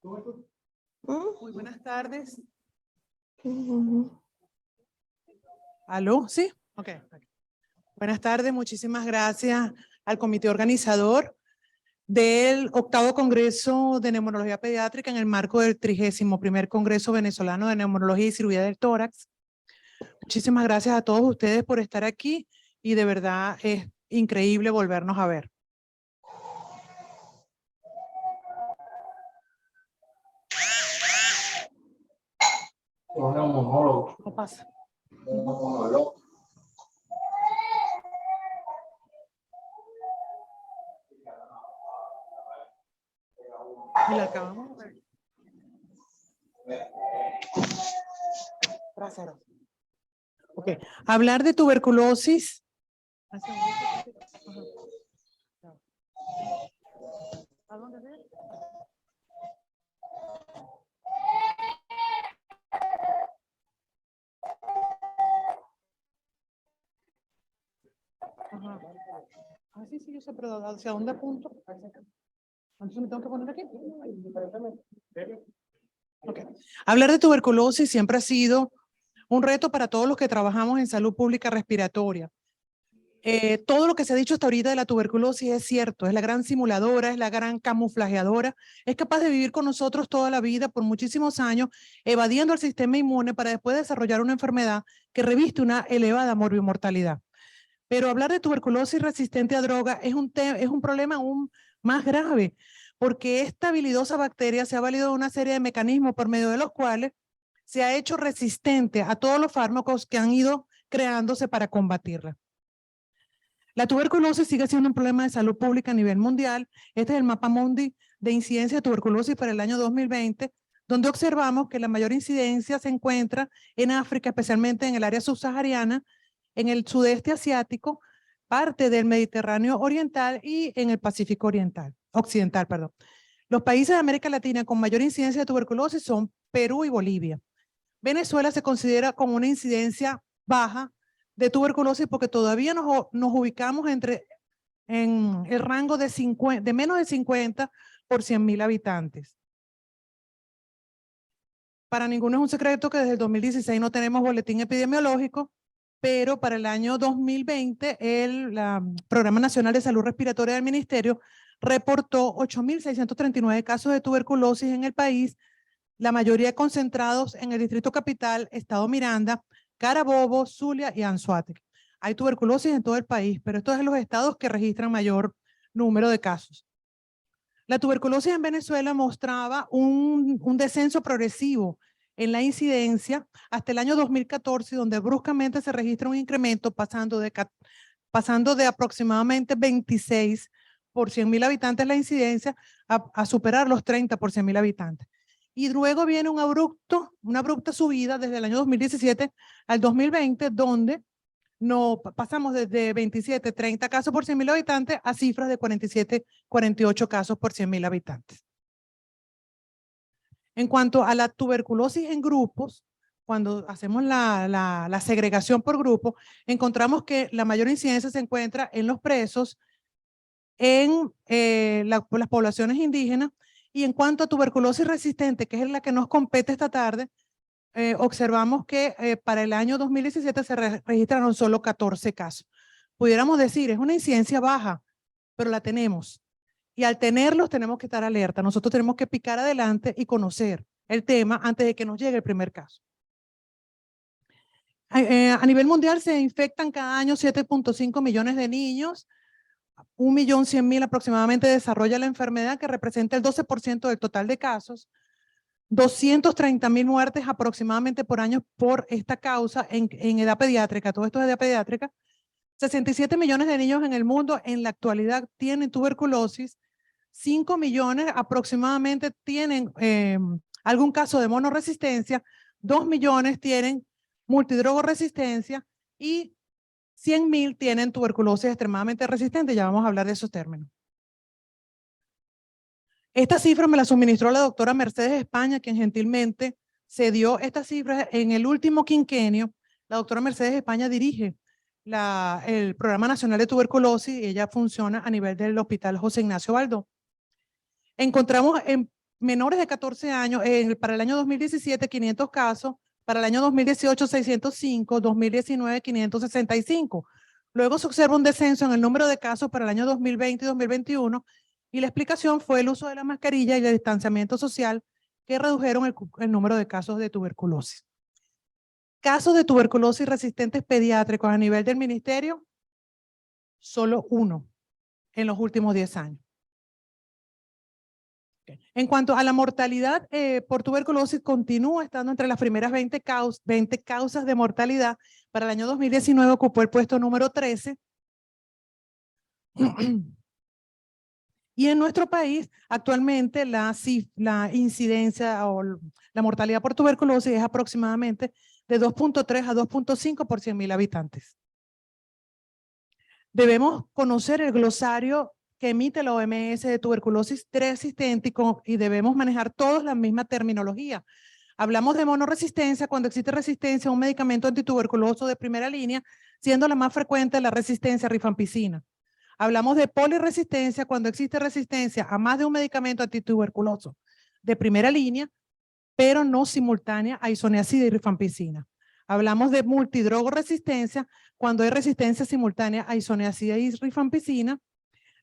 Muy buenas tardes. ¿Aló? ¿Sí? Ok. Buenas tardes, muchísimas gracias al comité organizador del 8º Congreso de Neumología Pediátrica en el marco del 31º Congreso Venezolano de Neumología y Cirugía del Tórax. Muchísimas gracias a todos ustedes por estar aquí y de verdad es increíble volvernos a ver. No pasa. Y la acabamos de ver. Trasero. Ok. Hablar de tuberculosis. ¿A dónde ves? Ajá. Ah, sí, yo sé, pero ¿hacia dónde apunto? Entonces me tengo que poner aquí. Okay. Hablar de tuberculosis siempre ha sido un reto para todos los que trabajamos en salud pública respiratoria. Todo lo que se ha dicho hasta ahorita de la tuberculosis es cierto, es la gran simuladora, es la gran camuflajeadora, es capaz de vivir con nosotros toda la vida por muchísimos años, evadiendo el sistema inmune para después desarrollar una enfermedad que reviste una elevada morbimortalidad. Pero hablar de tuberculosis resistente a droga es un problema aún más grave, porque esta habilidosa bacteria se ha valido de una serie de mecanismos por medio de los cuales se ha hecho resistente a todos los fármacos que han ido creándose para combatirla. La tuberculosis sigue siendo un problema de salud pública a nivel mundial. Este es el mapa mundi de incidencia de tuberculosis para el año 2020, donde observamos que la mayor incidencia se encuentra en África, especialmente en el área subsahariana, en el sudeste asiático, parte del Mediterráneo oriental y en el Pacífico occidental. Los países de América Latina con mayor incidencia de tuberculosis son Perú y Bolivia. Venezuela se considera como una incidencia baja de tuberculosis porque todavía nos ubicamos en el rango de menos de 50 por 100.000 habitantes. Para ninguno es un secreto que desde el 2016 no tenemos boletín epidemiológico, pero para el año 2020 el Programa Nacional de Salud Respiratoria del Ministerio reportó 8.639 casos de tuberculosis en el país, la mayoría concentrados en el Distrito Capital, Estado Miranda, Carabobo, Zulia y Anzoátegui. Hay tuberculosis en todo el país, pero estos son los estados que registran mayor número de casos. La tuberculosis en Venezuela mostraba un descenso progresivo en la incidencia hasta el año 2014, donde bruscamente se registra un incremento pasando de aproximadamente 26 por 100.000 habitantes la incidencia a superar los 30 por 100.000 habitantes. Y luego viene una abrupta subida desde el año 2017 al 2020, donde pasamos desde 27, 30 casos por 100.000 habitantes a cifras de 47, 48 casos por 100.000 habitantes. En cuanto a la tuberculosis en grupos, cuando hacemos la segregación por grupo, encontramos que la mayor incidencia se encuentra en los presos, en las poblaciones indígenas, y en cuanto a tuberculosis resistente, que es la que nos compete esta tarde, observamos que para el año 2017 se registraron solo 14 casos. Pudiéramos decir, es una incidencia baja, pero la tenemos. Y al tenerlos tenemos que estar alerta. Nosotros tenemos que picar adelante y conocer el tema antes de que nos llegue el primer caso. A nivel mundial se infectan cada año 7.5 millones de niños. 1.100.000 aproximadamente desarrolla la enfermedad, que representa el 12% del total de casos. 230.000 muertes aproximadamente por año por esta causa en edad pediátrica. Todo esto es edad pediátrica. 67 millones de niños en el mundo en la actualidad tienen tuberculosis. 5 millones aproximadamente tienen algún caso de monoresistencia. 2 millones tienen multidrogoresistencia y 100.000 tienen tuberculosis extremadamente resistente. Ya vamos a hablar de esos términos. Esta cifra me la suministró la doctora Mercedes España, quien gentilmente se dio estas cifras en el último quinquenio. La doctora Mercedes España dirige el Programa Nacional de Tuberculosis y ella funciona a nivel del Hospital José Ignacio Baldó. Encontramos menores de 14 años, para el año 2017, 500 casos, para el año 2018, 605, 2019, 565. Luego se observa un descenso en el número de casos para el año 2020 y 2021, y la explicación fue el uso de la mascarilla y el distanciamiento social, que redujeron el número de casos de tuberculosis. Casos de tuberculosis resistentes pediátricos a nivel del ministerio, solo uno en los últimos 10 años. En cuanto a la mortalidad por tuberculosis, continúa estando entre las primeras 20 causas de mortalidad. Para el año 2019 ocupó el puesto número 13. Y en nuestro país, actualmente la incidencia o la mortalidad por tuberculosis es aproximadamente de 2.3 a 2.5 por 100.000 habitantes. Debemos conocer el glosario que emite la OMS de tuberculosis resistente y debemos manejar todos la misma terminología. Hablamos de monoresistencia cuando existe resistencia a un medicamento antituberculoso de primera línea, siendo la más frecuente la resistencia a rifampicina. Hablamos de polirresistencia cuando existe resistencia a más de un medicamento antituberculoso de primera línea, pero no simultánea a isoniazida y rifampicina. Hablamos de multidrogoresistencia cuando hay resistencia simultánea a isoniazida y rifampicina.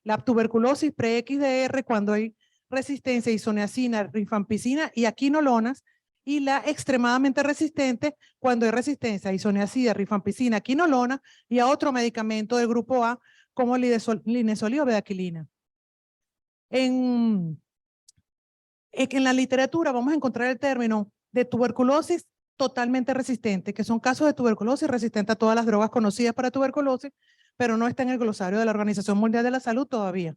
La tuberculosis pre-XDR cuando hay resistencia a isoniazida, rifampicina y a quinolonas. Y la extremadamente resistente cuando hay resistencia a isoniazida, rifampicina, quinolona y a otro medicamento del grupo A como linezolid o bedaquilina. En la literatura vamos a encontrar el término de tuberculosis totalmente resistente, que son casos de tuberculosis resistente a todas las drogas conocidas para tuberculosis, pero no está en el glosario de la Organización Mundial de la Salud todavía.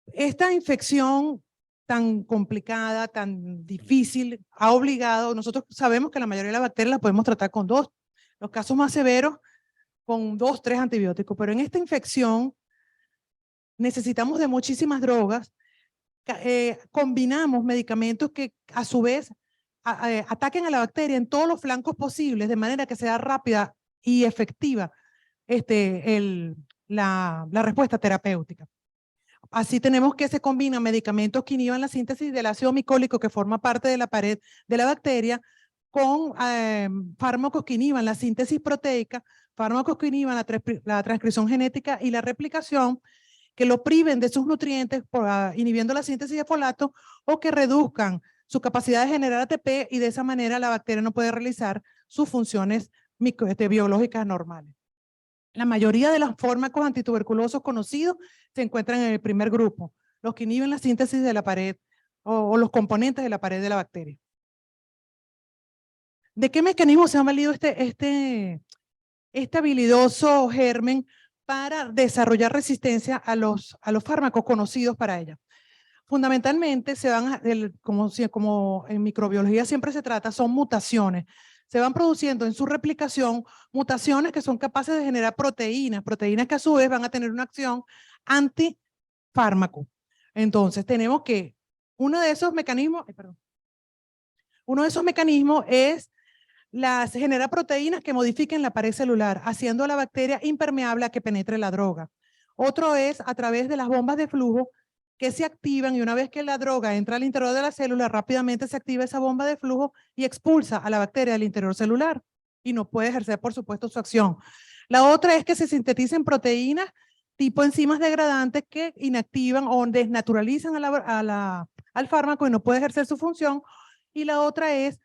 Esta infección tan complicada, tan difícil, ha obligado, nosotros sabemos que la mayoría de las bacterias las podemos tratar con dos, los casos más severos con 2, 3 antibióticos, pero en esta infección necesitamos de muchísimas drogas, combinamos medicamentos que a su vez ataquen a la bacteria en todos los flancos posibles, de manera que sea rápida y efectiva la respuesta terapéutica. Así tenemos que se combinan medicamentos que inhiban la síntesis del ácido micólico que forma parte de la pared de la bacteria con fármacos que inhiban la síntesis proteica, fármacos que inhiban la transcripción genética y la replicación, que lo priven de sus nutrientes inhibiendo la síntesis de folato o que reduzcan su capacidad de generar ATP y de esa manera la bacteria no puede realizar sus funciones biológicas normales. La mayoría de los fármacos antituberculosos conocidos se encuentran en el primer grupo, los que inhiben la síntesis de la pared o los componentes de la pared de la bacteria. ¿De qué mecanismo se ha valido este habilidoso germen para desarrollar resistencia a los fármacos conocidos para ella? Fundamentalmente, como en microbiología siempre se trata, son mutaciones. Se van produciendo en su replicación mutaciones que son capaces de generar proteínas que a su vez van a tener una acción antifármaco. Entonces, tenemos que uno de esos mecanismos es generar proteínas que modifiquen la pared celular, haciendo a la bacteria impermeable a que penetre la droga. Otro es a través de las bombas de flujo que se activan y una vez que la droga entra al interior de la célula, rápidamente se activa esa bomba de flujo y expulsa a la bacteria del interior celular y no puede ejercer, por supuesto, su acción. La otra es que se sinteticen proteínas tipo enzimas degradantes que inactivan o desnaturalizan al fármaco y no puede ejercer su función. Y la otra es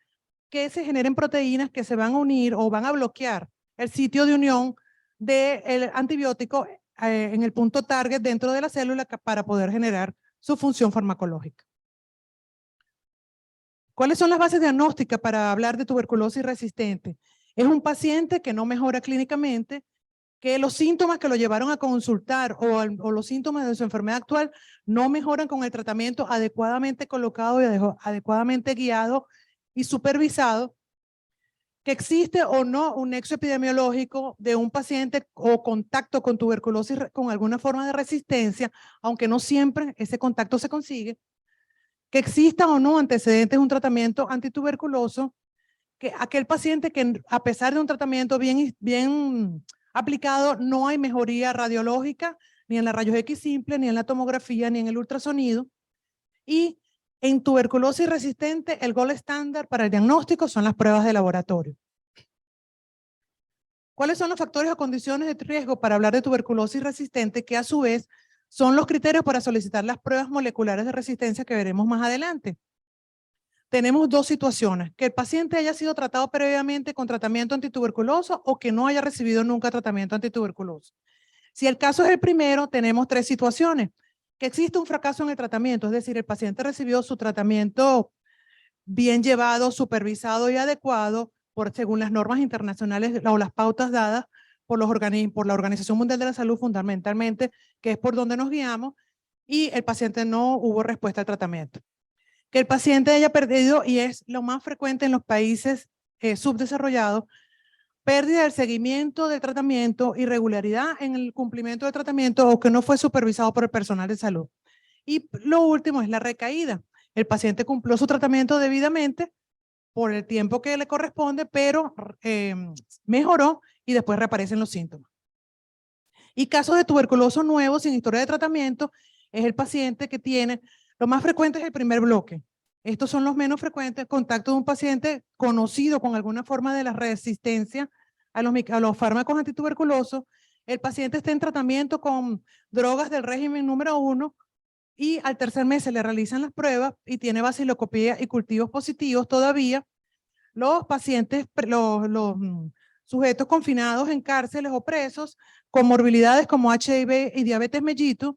que se generen proteínas que se van a unir o van a bloquear el sitio de unión del antibiótico en el punto target dentro de la célula para poder generar su función farmacológica. ¿Cuáles son las bases diagnósticas para hablar de tuberculosis resistente? Es un paciente que no mejora clínicamente, que los síntomas que lo llevaron a consultar o los síntomas de su enfermedad actual no mejoran con el tratamiento adecuadamente colocado y adecuadamente guiado y supervisado, que existe o no un nexo epidemiológico de un paciente o contacto con tuberculosis con alguna forma de resistencia, aunque no siempre ese contacto se consigue, que exista o no antecedentes de un tratamiento antituberculoso, que aquel paciente que a pesar de un tratamiento bien aplicado no hay mejoría radiológica ni en la rayos X simple, ni en la tomografía, ni en el ultrasonido. Y en tuberculosis resistente, el gold estándar para el diagnóstico son las pruebas de laboratorio. ¿Cuáles son los factores o condiciones de riesgo para hablar de tuberculosis resistente, que a su vez son los criterios para solicitar las pruebas moleculares de resistencia que veremos más adelante? Tenemos dos situaciones: que el paciente haya sido tratado previamente con tratamiento antituberculoso o que no haya recibido nunca tratamiento antituberculoso. Si el caso es el primero, tenemos tres situaciones: que existe un fracaso en el tratamiento, es decir, el paciente recibió su tratamiento bien llevado, supervisado y adecuado según las normas internacionales o las pautas dadas por la Organización Mundial de la Salud, fundamentalmente, que es por donde nos guiamos, y el paciente no hubo respuesta al tratamiento. Que el paciente haya perdido, y es lo más frecuente en los países subdesarrollados, pérdida del seguimiento del tratamiento, irregularidad en el cumplimiento del tratamiento o que no fue supervisado por el personal de salud. Y lo último es la recaída. El paciente cumplió su tratamiento debidamente por el tiempo que le corresponde, pero mejoró y después reaparecen los síntomas. Y casos de tuberculoso nuevos sin historia de tratamiento es el paciente que tiene, lo más frecuente es el primer bloque. Estos son los menos frecuentes: contacto de un paciente conocido con alguna forma de la resistencia a los fármacos antituberculosos. El paciente está en tratamiento con drogas del régimen número 1 y al tercer mes se le realizan las pruebas y tiene baciloscopía y cultivos positivos todavía. Los pacientes, los sujetos confinados en cárceles o presos con morbilidades como HIV y diabetes mellitus,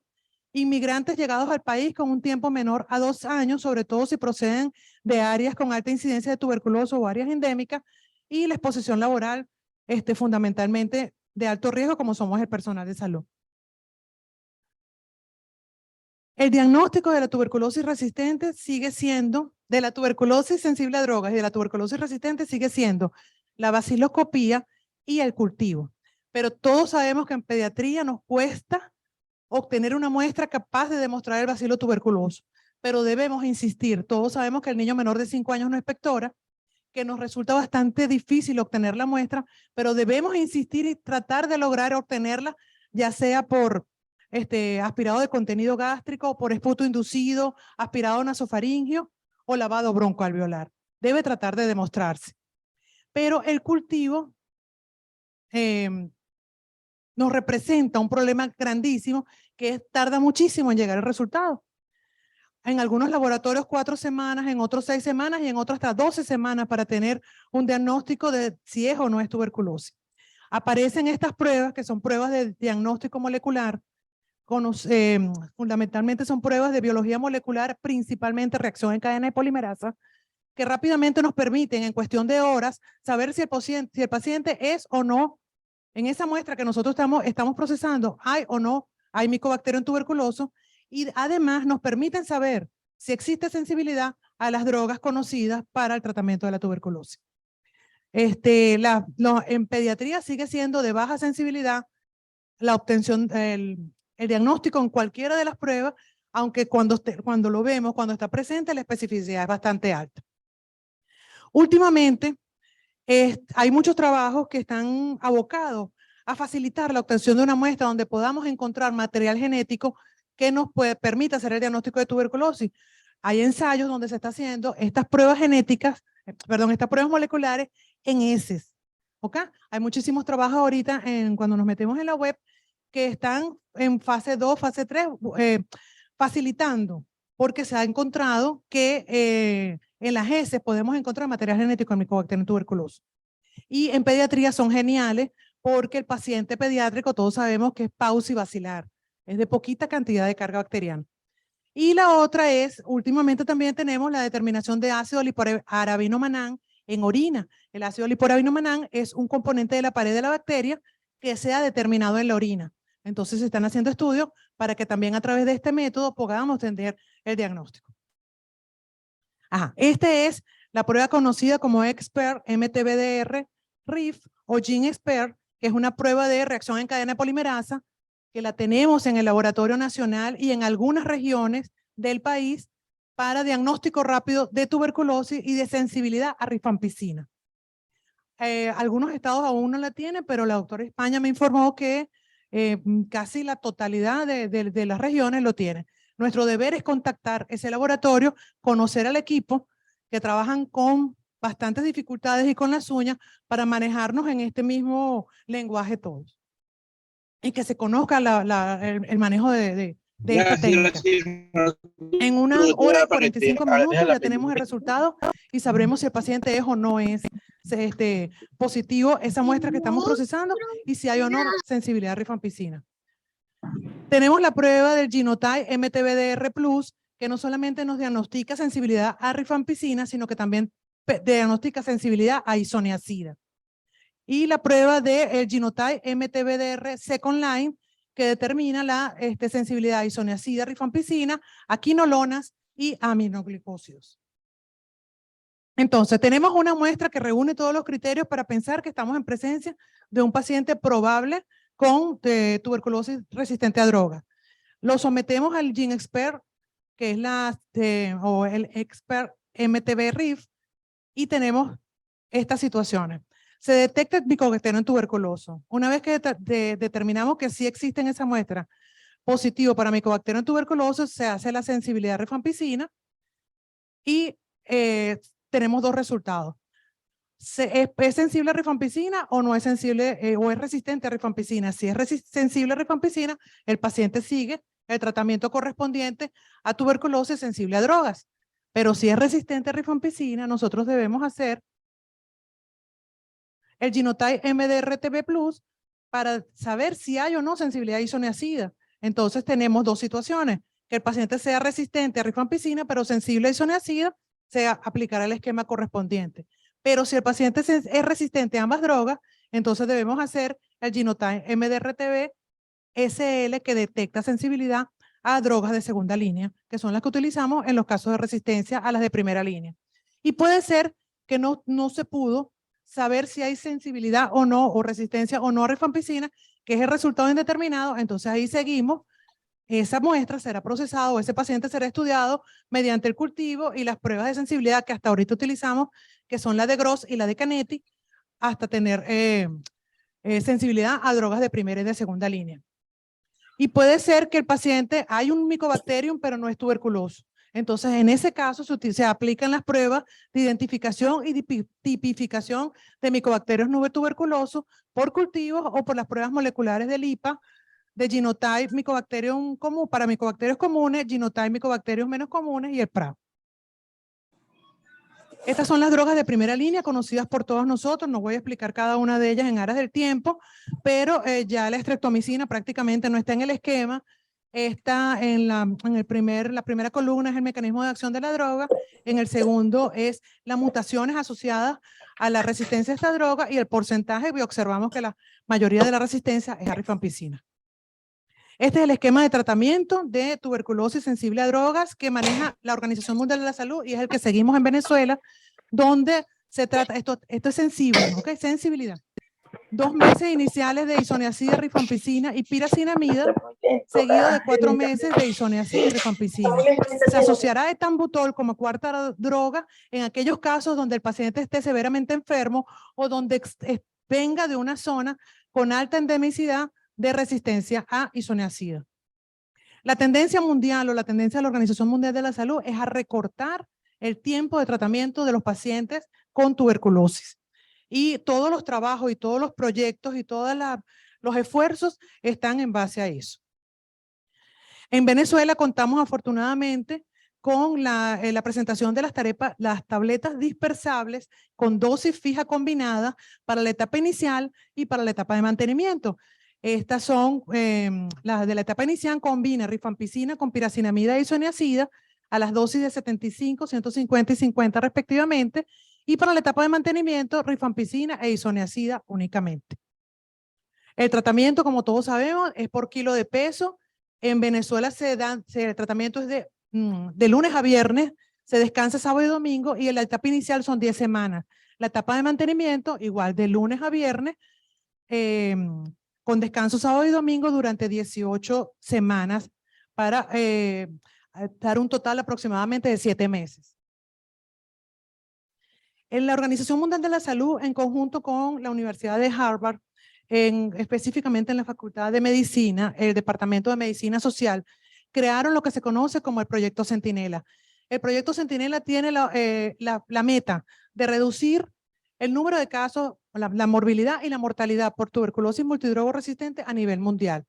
inmigrantes llegados al país con un tiempo menor a 2 años, sobre todo si proceden de áreas con alta incidencia de tuberculosis o áreas endémicas, y la exposición laboral, fundamentalmente de alto riesgo, como somos el personal de salud. El diagnóstico de la tuberculosis resistente sigue siendo, de la tuberculosis sensible a drogas y de la tuberculosis resistente, sigue siendo la baciloscopía y el cultivo. Pero todos sabemos que en pediatría nos cuesta obtener una muestra capaz de demostrar el bacilo tuberculoso, pero debemos insistir. Todos sabemos que el niño menor de 5 años no es pectora, que nos resulta bastante difícil obtener la muestra, pero debemos insistir y tratar de lograr obtenerla, ya sea por aspirado de contenido gástrico, por esputo inducido, aspirado nasofaringio o lavado broncoalveolar. Debe tratar de demostrarse. Pero el cultivo nos representa un problema grandísimo, que tarda muchísimo en llegar el resultado. En algunos laboratorios 4 semanas, en otros 6 semanas y en otros hasta 12 semanas para tener un diagnóstico de si es o no es tuberculosis. Aparecen estas pruebas, que son pruebas de diagnóstico molecular, fundamentalmente son pruebas de biología molecular, principalmente reacción en cadena de polimerasa, que rápidamente nos permiten en cuestión de horas saber si el paciente es o no, en esa muestra que nosotros estamos procesando, hay o no hay Mycobacterium tuberculoso, y además nos permiten saber si existe sensibilidad a las drogas conocidas para el tratamiento de la tuberculosis. En pediatría sigue siendo de baja sensibilidad la obtención, el diagnóstico en cualquiera de las pruebas, aunque cuando lo vemos, cuando está presente, la especificidad es bastante alta. Últimamente, hay muchos trabajos que están abocados a facilitar la obtención de una muestra donde podamos encontrar material genético que nos permita hacer el diagnóstico de tuberculosis. Hay ensayos donde se está haciendo estas pruebas genéticas, estas pruebas moleculares en heces. ¿Ok? Hay muchísimos trabajos ahorita cuando nos metemos en la web que están en fase 2, fase 3, facilitando, porque se ha encontrado que en las heces podemos encontrar material genético en Mycobacterium tuberculosis. Y en pediatría son geniales porque el paciente pediátrico, todos sabemos que es paucibacilar, es de poquita cantidad de carga bacteriana. Y la otra es, últimamente también tenemos la determinación de ácido lipoarabinomanán en orina. El ácido lipoarabinomanán es un componente de la pared de la bacteria que se ha determinado en la orina. Entonces se están haciendo estudios para que también a través de este método podamos tener el diagnóstico. Esta es la prueba conocida como Expert MTBDR RIF o GeneXpert, que es una prueba de reacción en cadena de polimerasa, que la tenemos en el Laboratorio Nacional y en algunas regiones del país para diagnóstico rápido de tuberculosis y de sensibilidad a rifampicina. Algunos estados aún no la tienen, pero la doctora España me informó que casi la totalidad de las regiones lo tienen. Nuestro deber es contactar ese laboratorio, conocer al equipo que trabajan con bastantes dificultades y con las uñas para manejarnos en este mismo lenguaje todos. Y que se conozca el manejo de esta técnica. En una hora y 45 minutos ya tenemos el resultado y sabremos si el paciente es o no es positivo esa muestra que estamos procesando y si hay o no sensibilidad a rifampicina. Tenemos la prueba del Genotype MTBDR+, que no solamente nos diagnostica sensibilidad a rifampicina, sino que también diagnostica sensibilidad a isoniazida. Y la prueba del Genotype MTBDR Second Line, que determina la sensibilidad a isoniazida, rifampicina, a quinolonas y aminoglicósidos. Entonces, tenemos una muestra que reúne todos los criterios para pensar que estamos en presencia de un paciente probable con tuberculosis resistente a drogas. Lo sometemos al GeneXpert, que es o el Expert MTB-RIF, y tenemos estas situaciones. Se detecta el Mycobacterium tuberculoso. Una vez que determinamos que sí existe en esa muestra positivo para Mycobacterium tuberculoso, se hace la sensibilidad a rifampicina y tenemos dos resultados. ¿Es sensible a rifampicina o no es sensible o es resistente a rifampicina? Si es sensible a rifampicina, el paciente sigue el tratamiento correspondiente a tuberculosis sensible a drogas. Pero si es resistente a rifampicina, nosotros debemos hacer el Genotype MDR-TB+ para saber si hay o no sensibilidad a isoniazida. Entonces tenemos dos situaciones: que el paciente sea resistente a rifampicina, pero sensible a isoniazida, se aplicará el esquema correspondiente. Pero si el paciente es resistente a ambas drogas, entonces debemos hacer el Genotype MDR-TB SL, que detecta sensibilidad a drogas de segunda línea, que son las que utilizamos en los casos de resistencia a las de primera línea. Y puede ser que no se pudo saber si hay sensibilidad o no, o resistencia o no a rifampicina, que es el resultado indeterminado. Entonces ahí seguimos. Esa muestra será procesada o ese paciente será estudiado mediante el cultivo y las pruebas de sensibilidad que hasta ahorita utilizamos, que son la de Gross y la de Canetti, hasta tener sensibilidad a drogas de primera y de segunda línea. Y puede ser que el paciente, hay un Mycobacterium, pero no es tuberculoso. Entonces, en ese caso, se aplican las pruebas de identificación y tipificación de Mycobacterium nube tuberculoso por cultivos o por las pruebas moleculares del IPA, de Genotype Mycobacterium común, para Mycobacterios comunes, Genotype Mycobacterium menos comunes y el PRA. Estas son las drogas de primera línea conocidas por todos nosotros. No voy a explicar cada una de ellas en aras del tiempo, pero ya la estreptomicina prácticamente no está en el esquema. Está en la primera columna es el mecanismo de acción de la droga. En el segundo es las mutaciones asociadas a la resistencia a esta droga y el porcentaje, y observamos que la mayoría de la resistencia es a rifampicina. Este es el esquema de tratamiento de tuberculosis sensible a drogas que maneja la Organización Mundial de la Salud y es el que seguimos en Venezuela, donde se trata, esto es sensible, ¿ok? Sensibilidad. 2 meses iniciales de isoniazida, rifampicina y piracinamida, seguido de 4 meses de isoniazida y rifampicina. Se asociará etambutol como cuarta droga en aquellos casos donde el paciente esté severamente enfermo o donde venga de una zona con alta endemicidad de resistencia a isoniazida. La tendencia mundial o la tendencia de la Organización Mundial de la Salud es a recortar el tiempo de tratamiento de los pacientes con tuberculosis. Y todos los trabajos y todos los proyectos y todos los esfuerzos están en base a eso. En Venezuela contamos afortunadamente con la presentación de las tabletas dispersables con dosis fija combinada para la etapa inicial y para la etapa de mantenimiento. Estas son, las de la etapa inicial combina rifampicina con piracinamida e isoniazida a las dosis de 75, 150 y 50 respectivamente, y para la etapa de mantenimiento rifampicina e isoniazida únicamente. El tratamiento, como todos sabemos, es por kilo de peso. En Venezuela el tratamiento es de lunes a viernes, se descansa sábado y domingo, y en la etapa inicial son 10 semanas. La etapa de mantenimiento, igual de lunes a viernes, con descanso sábado y domingo durante 18 semanas para dar un total aproximadamente de 7 meses. En la Organización Mundial de la Salud, en conjunto con la Universidad de Harvard, específicamente en la Facultad de Medicina, el Departamento de Medicina Social, crearon lo que se conoce como el Proyecto Centinela. El Proyecto Centinela tiene la meta de reducir el número de casos, la morbilidad y la mortalidad por tuberculosis multidrogo resistente a nivel mundial.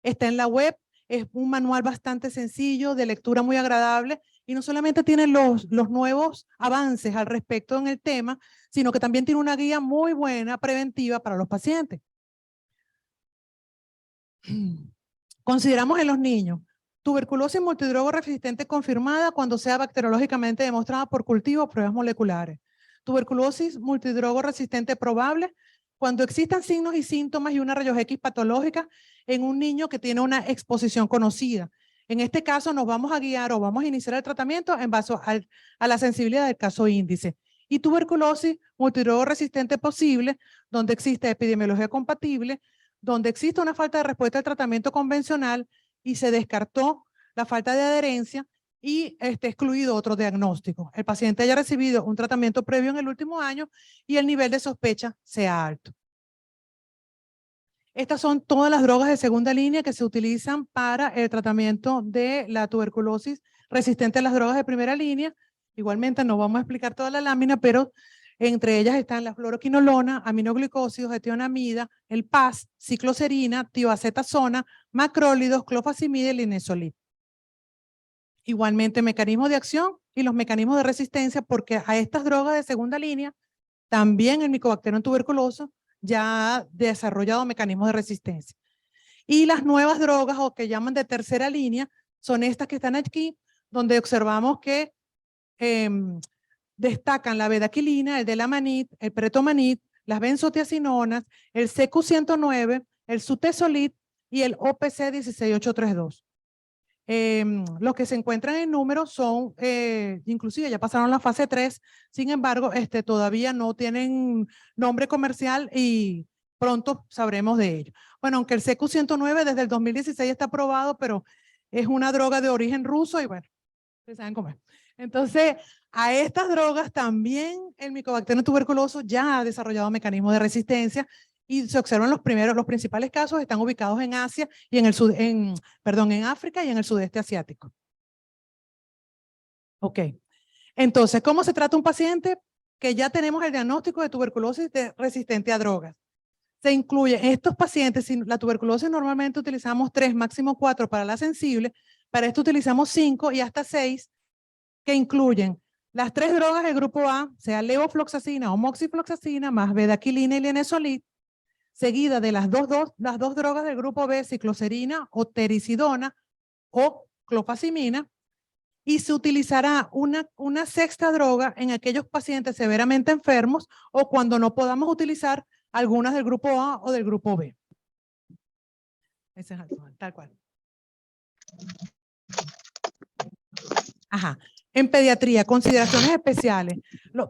Está en la web, es un manual bastante sencillo, de lectura muy agradable, y no solamente tiene los nuevos avances al respecto en el tema, sino que también tiene una guía muy buena preventiva para los pacientes. Consideramos en los niños tuberculosis multidrogo resistente confirmada cuando sea bacteriológicamente demostrada por cultivo o pruebas moleculares. Tuberculosis multidrogo resistente probable cuando existan signos y síntomas y una rayos X patológica en un niño que tiene una exposición conocida. En este caso nos vamos a guiar o vamos a iniciar el tratamiento en base a la sensibilidad del caso índice. Y tuberculosis multidrogo resistente posible, donde existe epidemiología compatible, donde existe una falta de respuesta al tratamiento convencional y se descartó la falta de adherencia y excluido otro diagnóstico. El paciente haya recibido un tratamiento previo en el último año y el nivel de sospecha sea alto. Estas son todas las drogas de segunda línea que se utilizan para el tratamiento de la tuberculosis resistente a las drogas de primera línea. Igualmente no vamos a explicar toda la lámina, pero entre ellas están la fluoroquinolona, aminoglicósidos, etionamida, el PAS, cicloserina, tioacetasona, macrólidos, clofazimida y linezolid. Igualmente mecanismos de acción y los mecanismos de resistencia, porque a estas drogas de segunda línea también el Mycobacterium tuberculoso ya ha desarrollado mecanismos de resistencia. Y las nuevas drogas, o que llaman de tercera línea, son estas que están aquí, donde observamos que destacan la bedaquilina, el delamanid, el pretomanid, las benzotiazinonas, el CQ109, el sutesolid y el OPC 16832. Los que se encuentran en números son, inclusive ya pasaron la fase 3, sin embargo, todavía no tienen nombre comercial y pronto sabremos de ello. Bueno, aunque el CQ109 desde el 2016 está aprobado, pero es una droga de origen ruso y bueno, ustedes saben cómo es. Entonces, a estas drogas también el Mycobacterium tuberculoso ya ha desarrollado mecanismos de resistencia y se observan los principales casos están ubicados en Asia y en África y en el sudeste asiático. Ok. Entonces, ¿cómo se trata un paciente que ya tenemos el diagnóstico de tuberculosis resistente a drogas? Se incluye estos pacientes, si la tuberculosis normalmente utilizamos 3, máximo 4 para la sensible, para esto utilizamos 5 y hasta 6, que incluyen las 3 drogas del grupo A, sea levofloxacina o moxifloxacina, más bedaquilina y linezolid, seguida de las dos drogas del grupo B, cicloserina o tericidona o clofazimina, y se utilizará una sexta droga en aquellos pacientes severamente enfermos o cuando no podamos utilizar algunas del grupo A o del grupo B. Ese es tal cual. Ajá. En pediatría, consideraciones especiales.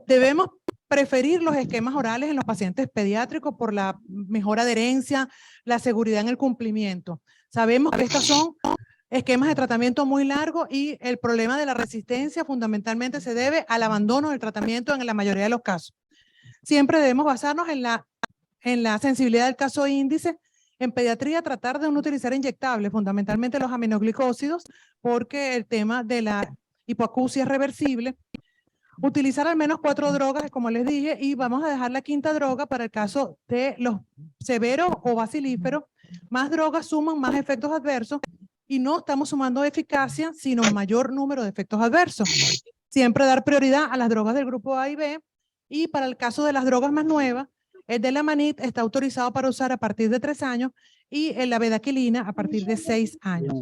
Debemos preferir los esquemas orales en los pacientes pediátricos por la mejor adherencia, la seguridad en el cumplimiento. Sabemos que estos son esquemas de tratamiento muy largos y el problema de la resistencia fundamentalmente se debe al abandono del tratamiento en la mayoría de los casos. Siempre debemos basarnos en la sensibilidad del caso índice. En pediatría, tratar de no utilizar inyectables, fundamentalmente los aminoglicósidos, porque el tema de la hipoacusia es reversible. Utilizar al menos 4 drogas, como les dije, y vamos a dejar la quinta droga para el caso de los severos o bacilíferos. Más drogas suman más efectos adversos y no estamos sumando eficacia, sino mayor número de efectos adversos. Siempre dar prioridad a las drogas del grupo A y B, y para el caso de las drogas más nuevas, el delamanid está autorizado para usar a partir de 3 años y la bedaquilina a partir de 6 años.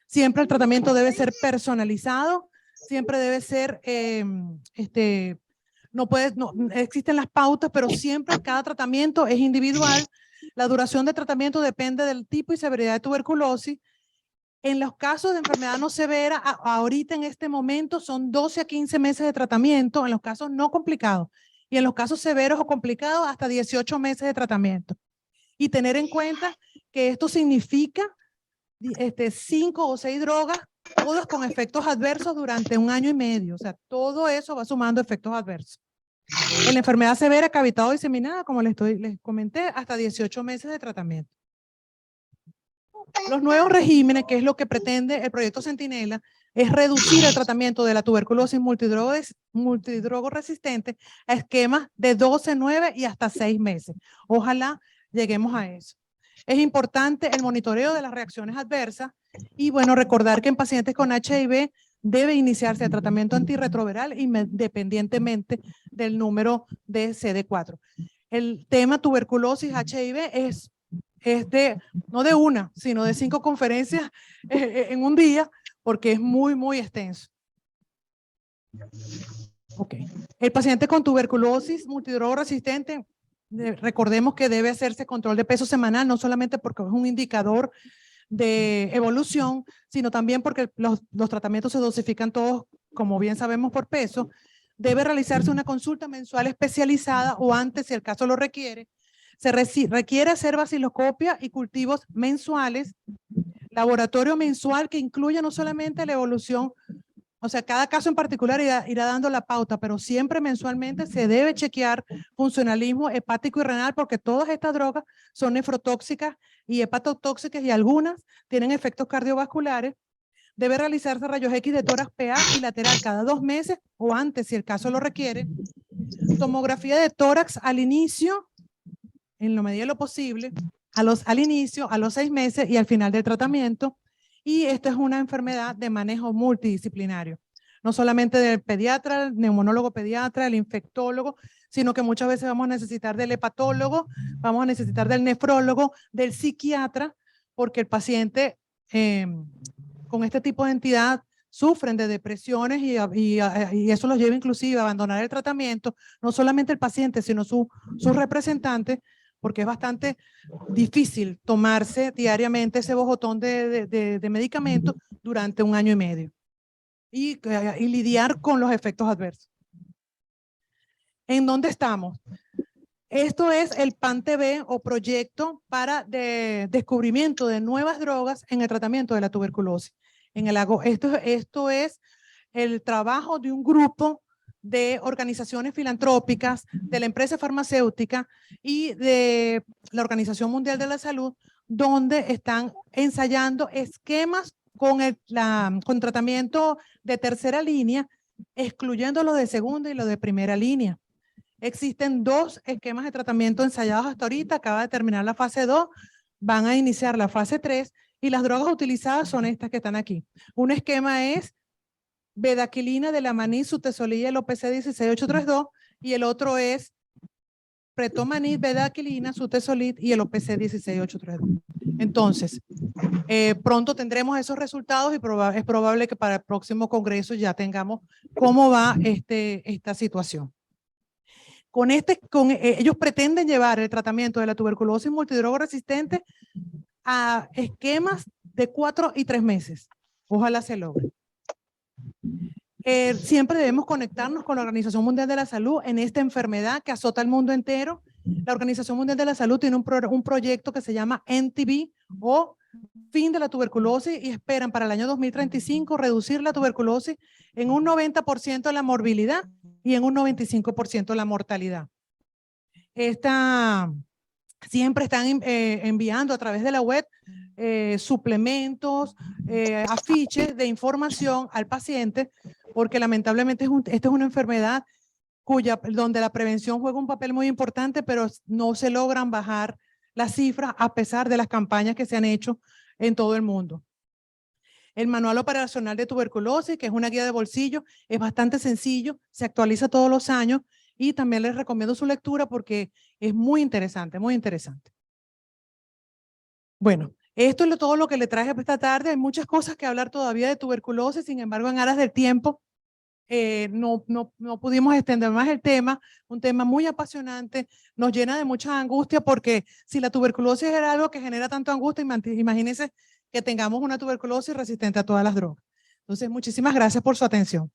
Siempre el tratamiento debe ser personalizado, siempre debe ser, no existen las pautas, pero siempre cada tratamiento es individual. La duración de tratamiento depende del tipo y severidad de tuberculosis. En los casos de enfermedad no severa, ahorita en este momento son 12 a 15 meses de tratamiento, en los casos no complicados. Y en los casos severos o complicados, hasta 18 meses de tratamiento. Y tener en cuenta que esto significa 5 o 6 drogas, todas con efectos adversos durante 1 año y medio. O sea, todo eso va sumando efectos adversos. En la enfermedad severa, cavitado diseminada, como les comenté, hasta 18 meses de tratamiento. Los nuevos regímenes, que es lo que pretende el proyecto Centinela, es reducir el tratamiento de la tuberculosis multidrogo resistente a esquemas de 12, 9 y hasta 6 meses. Ojalá lleguemos a eso. Es importante el monitoreo de las reacciones adversas y, bueno, recordar que en pacientes con HIV debe iniciarse el tratamiento antirretroviral independientemente del número de CD4. El tema tuberculosis HIV es no de una, sino de 5 conferencias en un día, porque es muy, muy extenso. Okay. El paciente con tuberculosis multidrogo resistente, recordemos que debe hacerse control de peso semanal, no solamente porque es un indicador de evolución, sino también porque los tratamientos se dosifican todos, como bien sabemos, por peso. Debe realizarse una consulta mensual especializada o antes, si el caso lo requiere. Se requiere hacer vaciloscopia y cultivos mensuales, laboratorio mensual que incluya no solamente la evolución, o sea, cada caso en particular irá dando la pauta, pero siempre mensualmente se debe chequear funcionalismo hepático y renal porque todas estas drogas son nefrotóxicas y hepatotóxicas y algunas tienen efectos cardiovasculares. Debe realizarse rayos X de tórax PA y lateral cada 2 meses o antes si el caso lo requiere. Tomografía de tórax al inicio, en lo medida de lo posible, al inicio, a los 6 meses y al final del tratamiento. Y esta es una enfermedad de manejo multidisciplinario. No solamente del pediatra, el neumonólogo pediatra, el infectólogo, sino que muchas veces vamos a necesitar del hepatólogo, vamos a necesitar del nefrólogo, del psiquiatra, porque el paciente con este tipo de entidad sufren de depresiones y eso los lleva inclusive a abandonar el tratamiento, no solamente el paciente, sino sus representantes, porque es bastante difícil tomarse diariamente ese bojotón de medicamentos durante 1 año y medio y lidiar con los efectos adversos. ¿En dónde estamos? Esto es el PAN-TB o proyecto para descubrimiento de nuevas drogas en el tratamiento de la tuberculosis. Esto es el trabajo de un grupo de organizaciones filantrópicas, de la empresa farmacéutica y de la Organización Mundial de la Salud, donde están ensayando esquemas con tratamiento de tercera línea, excluyendo los de segunda y los de primera línea. Existen 2 esquemas de tratamiento ensayados hasta ahorita, acaba de terminar la fase 2, van a iniciar la fase 3 y las drogas utilizadas son estas que están aquí. Un esquema es bedaquilina de la manís, sutesolid, el OPC 16832 y el otro es pretomanid, bedaquilina, sutesolid y el OPC 16832. Entonces, pronto tendremos esos resultados y es probable que para el próximo congreso ya tengamos cómo va esta situación. Ellos pretenden llevar el tratamiento de la tuberculosis multidrogo resistente a esquemas de 4 y 3 meses. Ojalá se logre. Siempre debemos conectarnos con la Organización Mundial de la Salud en esta enfermedad que azota al mundo entero. La Organización Mundial de la Salud tiene un proyecto que se llama NTB o fin de la tuberculosis y esperan para el año 2035 reducir la tuberculosis en un 90% la morbilidad y en un 95% la mortalidad. Siempre están enviando a través de la web suplementos, afiches de información al paciente, porque lamentablemente esta es una enfermedad donde la prevención juega un papel muy importante, pero no se logran bajar las cifras a pesar de las campañas que se han hecho en todo el mundo. El manual operacional de tuberculosis, que es una guía de bolsillo, es bastante sencillo, se actualiza todos los años y también les recomiendo su lectura porque es muy interesante, muy interesante. Bueno, esto es todo lo que le traje para esta tarde. Hay muchas cosas que hablar todavía de tuberculosis, sin embargo, en aras del tiempo, no pudimos extender más el tema, un tema muy apasionante, nos llena de mucha angustia porque si la tuberculosis era algo que genera tanto angustia, imagínense que tengamos una tuberculosis resistente a todas las drogas. Entonces, muchísimas gracias por su atención.